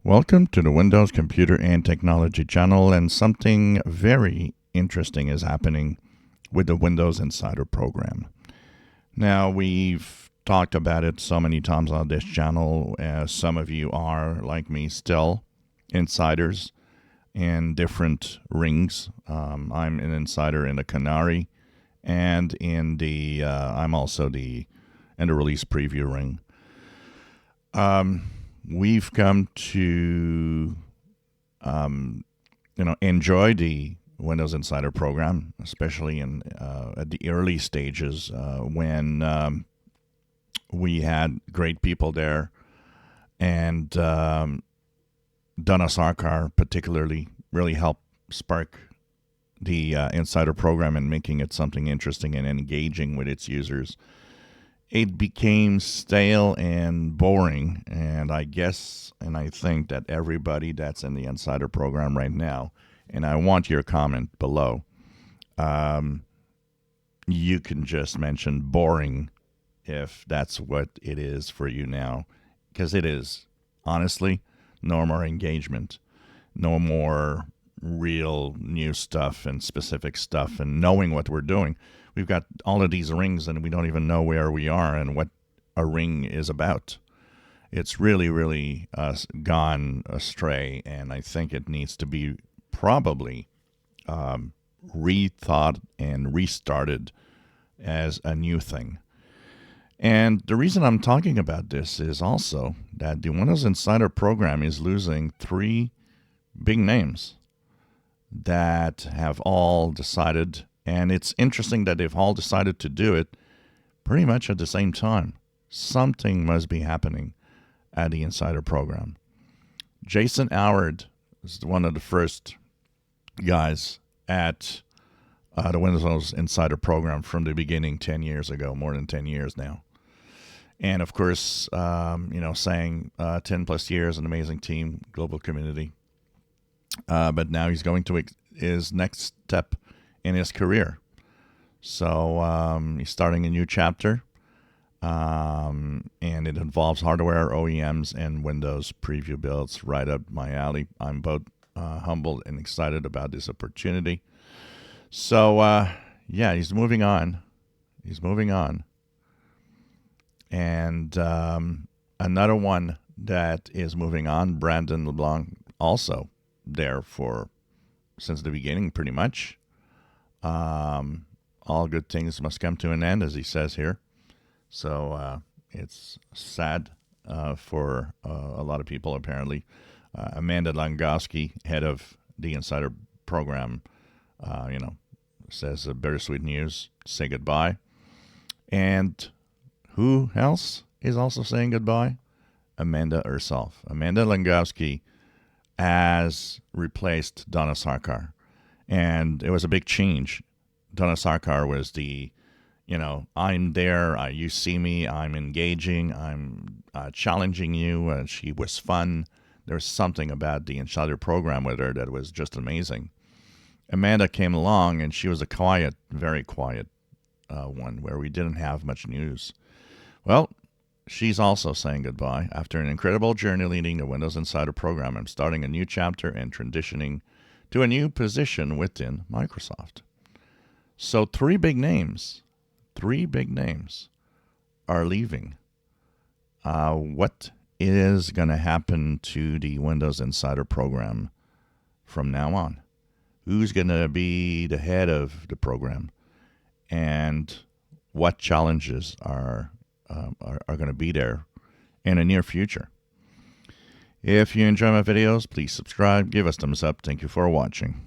Welcome to the Windows Computer and Technology channel, and something very interesting is happening with the Windows Insider program. Now, we've talked about it so many times on this channel, as some of you are, like me, still insiders in different rings. I'm an insider in the Canary, and I'm also in the release preview ring. We've come to, enjoy the Windows Insider program, especially at the early stages when we had great people there, and Donna Sarkar particularly really helped spark the Insider program and making it something interesting and engaging with its users. It became stale and boring, and I think that everybody that's in the Insider program right now, and I want your comment below, you can just mention boring if that's what it is for you now, because it is. Honestly, no more engagement, no more real new stuff and specific stuff and knowing what we're doing. We've got all of these rings and we don't even know where we are and what a ring is about. It's really, really gone astray, and I think it needs to be probably rethought and restarted as a new thing. And the reason I'm talking about this is also that the Windows Insider program is losing three big names that have all decided, and it's interesting that they've all decided to do it pretty much at the same time. Something must be happening at the Insider program. Jason Howard is one of the first guys at the Windows Insider program from the beginning 10 years ago, more than 10 years now. And of course, saying 10 plus years, an amazing team, global community. But now he's going to his next step in his career. So he's starting a new chapter, and it involves hardware, OEMs, and Windows preview builds, right up my alley. I'm both humbled and excited about this opportunity. So, he's moving on. And another one that is moving on, Brandon LeBlanc, also there since the beginning, pretty much. All good things must come to an end, as he says here. So it's sad for a lot of people, apparently. Amanda Langowski, head of the Insider program, says bittersweet news, say goodbye. And who else is also saying goodbye? Amanda herself. Amanda Langowski has replaced Donna Sarkar. And it was a big change. Donna Sarkar was I'm there, you see me, I'm engaging, I'm challenging you. She was fun. There's something about the Insider program with her that was just amazing. Amanda came along, and she was a quiet, very quiet one where we didn't have much news. Well, she's also saying goodbye. After an incredible journey leading the Windows Insider program, I'm starting a new chapter and transitioning to a new position within Microsoft. So three big names are leaving. What is going to happen to the Windows Insider program from now on? Who's going to be the head of the program? And what challenges are going to be there in the near future? If you enjoy my videos, please subscribe, give us thumbs up. Thank you for watching.